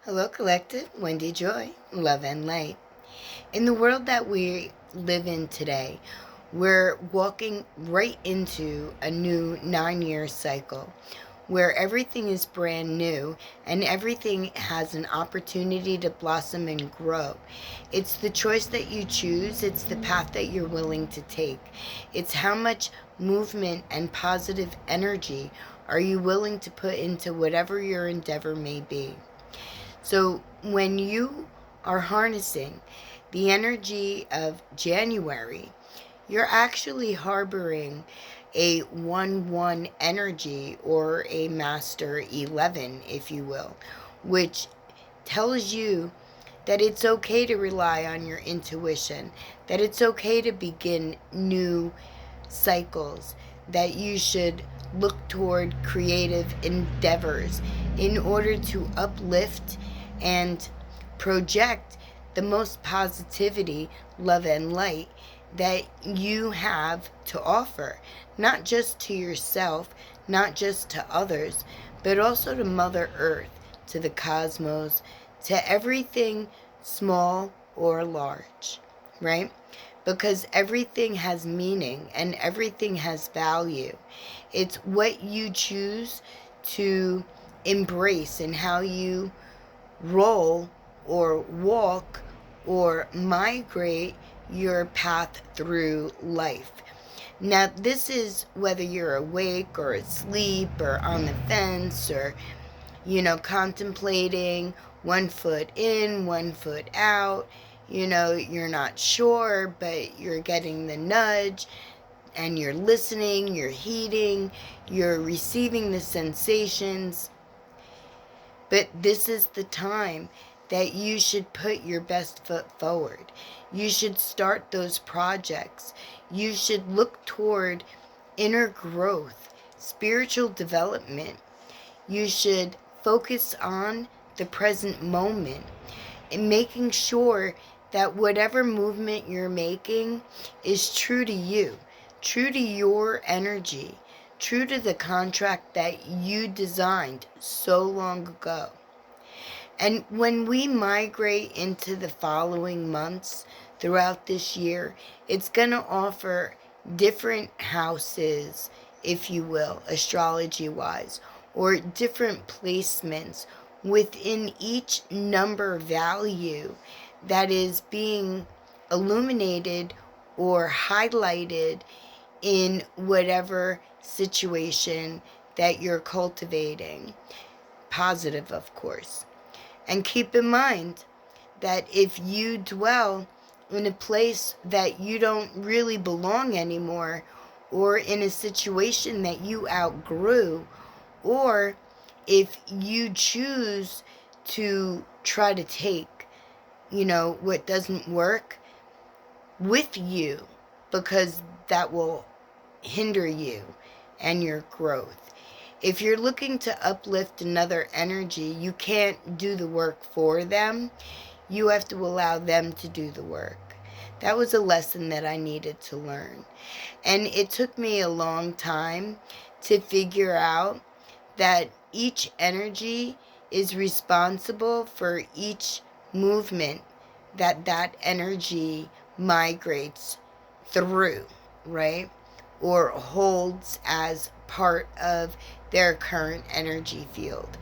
Hello, Collective. Wendy Joy, Love and Light. In the world that we live in today, we're walking right into a new 9-year cycle where everything is brand new and everything has an opportunity to blossom and grow. It's the choice that you choose, it's the path that you're willing to take. It's how much movement and positive energy are you willing to put into whatever your endeavor may be. So when you are harnessing the energy of January, you're actually harboring a 1-1 energy, or a Master 11, if you will, which tells you that it's okay to rely on your intuition, that it's okay to begin new cycles, that you should look toward creative endeavors in order to uplift and project the most positivity, love, and light that you have to offer, not just to yourself, not just to others, but also to Mother Earth, to the cosmos, to everything small or large, right? Because everything has meaning and everything has value. It's what you choose to embrace and how you roll or walk or migrate your path through life. Now, this is whether you're awake or asleep or on the fence or, contemplating, 1 foot in, 1 foot out. You're not sure, but you're getting the nudge and you're listening, you're heeding, you're receiving the sensations. But this is the time that you should put your best foot forward. You should start those projects. You should look toward inner growth, spiritual development. You should focus on the present moment and making sure that whatever movement you're making is true to you, true to your energy, true to the contract that you designed so long ago. And when we migrate into the following months throughout this year, it's going to offer different houses, if you will, astrology-wise, or different placements within each number value that is being illuminated or highlighted in whatever situation that you're cultivating. Positive, of course. And keep in mind that if you dwell in a place that you don't really belong anymore, or in a situation that you outgrew, or if you choose to try to take, what doesn't work with you, because that will hinder you and your growth. If you're looking to uplift another energy, you can't do the work for them. You have to allow them to do the work. That was a lesson that I needed to learn. And it took me a long time to figure out that each energy is responsible for each movement that energy migrates through, right? Or holds as part of their current energy field.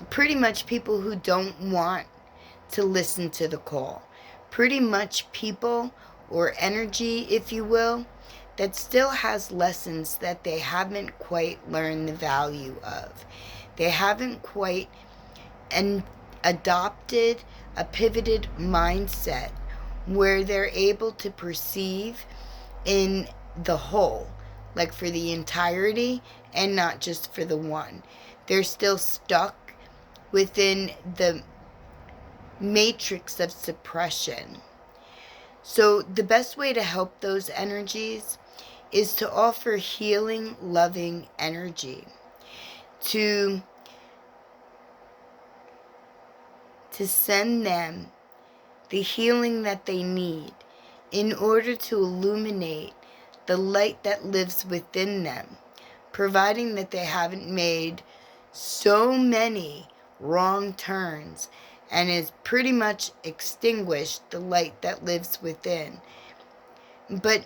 Pretty much people who don't want to listen to the call. Pretty much people or energy, if you will, that still has lessons that they haven't quite learned the value of. They haven't quite adopted a pivoted mindset where they're able to perceive in the whole, like for the entirety and not just for the one. They're still stuck within the matrix of suppression. So the best way to help those energies is to offer healing, loving energy, to send them the healing that they need in order to illuminate the light that lives within them, providing that they haven't made so many wrong turns, and has pretty much extinguished the light that lives within. But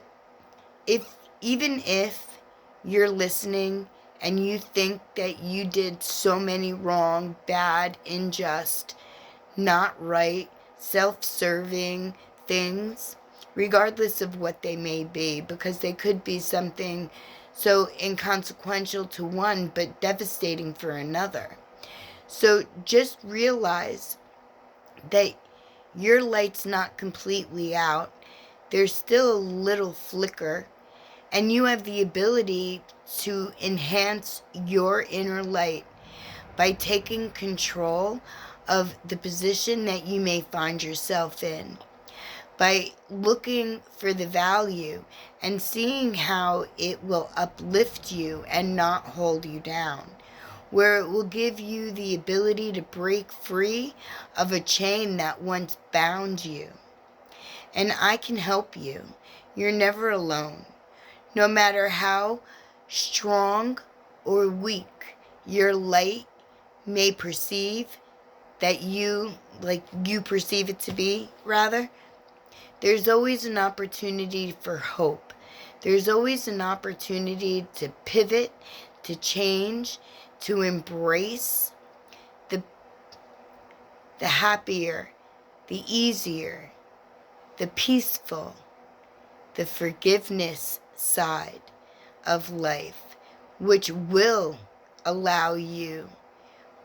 even if you're listening and you think that you did so many wrong, bad, unjust, not right, self-serving things, regardless of what they may be, because they could be something so inconsequential to one but devastating for another. So just realize that your light's not completely out. There's still a little flicker, and you have the ability to enhance your inner light by taking control of the position that you may find yourself in, by looking for the value and seeing how it will uplift you and not hold you down, where it will give you the ability to break free of a chain that once bound you. And I can help you. You're never alone. No matter how strong or weak your light may perceive that you perceive it to be, rather, there's always an opportunity for hope. There's always an opportunity to pivot, to change, to embrace the happier, the easier, the peaceful, the forgiveness side of life, which will allow you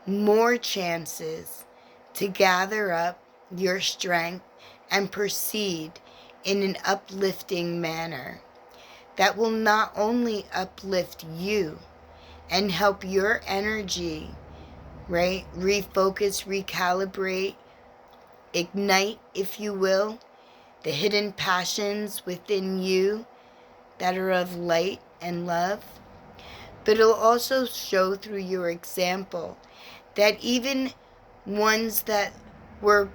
more chances to gather up your strength and proceed in an uplifting manner that will not only uplift you and help your energy, right, refocus, recalibrate, ignite, if you will, the hidden passions within you that are of light and love, but it'll also show through your example that even ones that were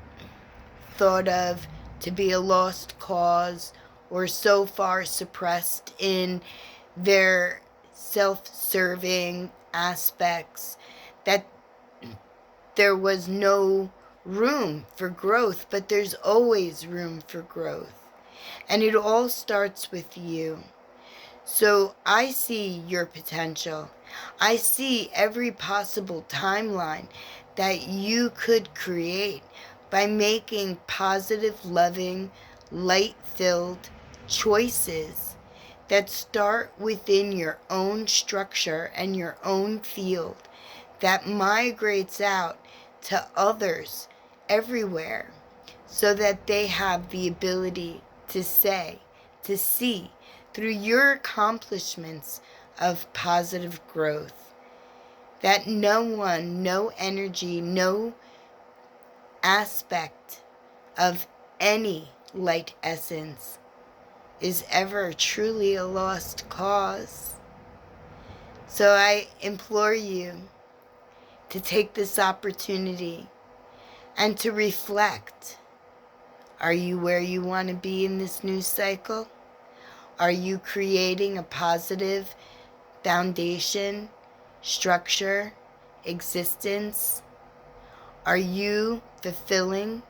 thought of to be a lost cause or so far suppressed in their self-serving aspects that there was no room for growth, but there's always room for growth. And it all starts with you. So I see your potential. I see every possible timeline that you could create by making positive, loving, light-filled choices that start within your own structure and your own field, that migrates out to others everywhere, so that they have the ability to say, to see through your accomplishments of positive growth, that no one, no energy, no aspect of any light essence is ever truly a lost cause. So I implore you to take this opportunity and to reflect. Are you where you want to be in this new cycle? Are you creating a positive foundation, structure, existence? Are you fulfilling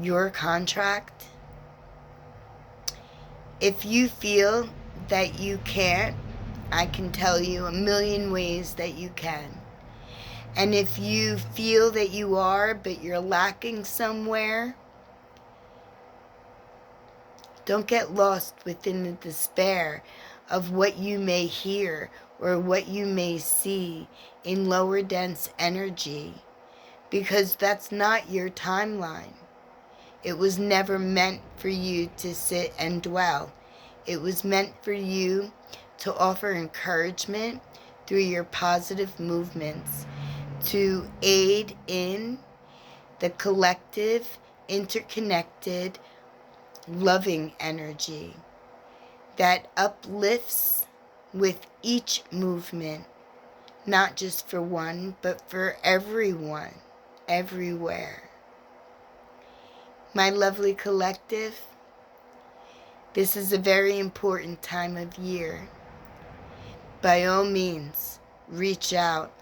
your contract? If you feel that you can't, I can tell you a million ways that you can. And if you feel that you are, but you're lacking somewhere, don't get lost within the despair of what you may hear or what you may see in lower dense energy, because that's not your timeline. It was never meant for you to sit and dwell. It was meant for you to offer encouragement through your positive movements, to aid in the collective, interconnected, loving energy that uplifts with each movement, not just for one, but for everyone, everywhere. My lovely collective, this is a very important time of year. By all means, reach out.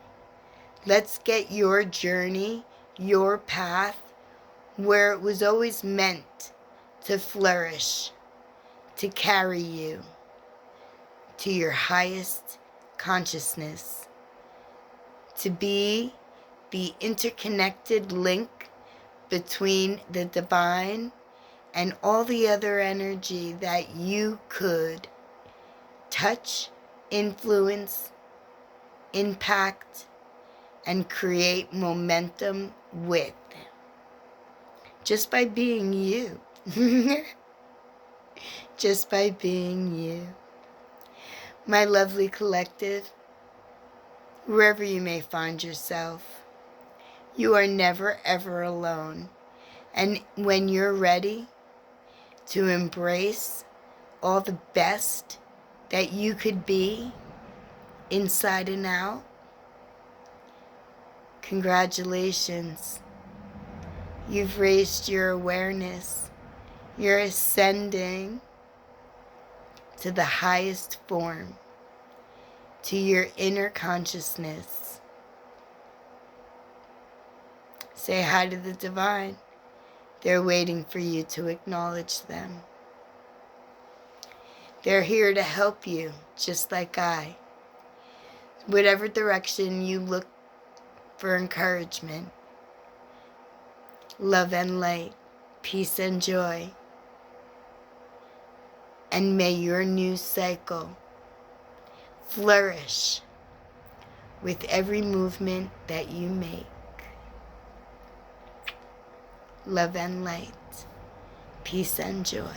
Let's get your journey, your path, where it was always meant to flourish, to carry you to your highest consciousness, to be the interconnected link between the divine and all the other energy that you could touch, influence, impact, and create momentum with, just by being you. Just by being you. My lovely collective, wherever you may find yourself, you are never ever alone. And when you're ready to embrace all the best that you could be inside and out, congratulations. You've raised your awareness. You're ascending to the highest form, to your inner consciousness. Say hi to the divine. They're waiting for you to acknowledge them. They're here to help you, just like I. Whatever direction you look for encouragement, love and light, peace and joy. And may your new cycle flourish with every movement that you make. Love and light, peace and joy.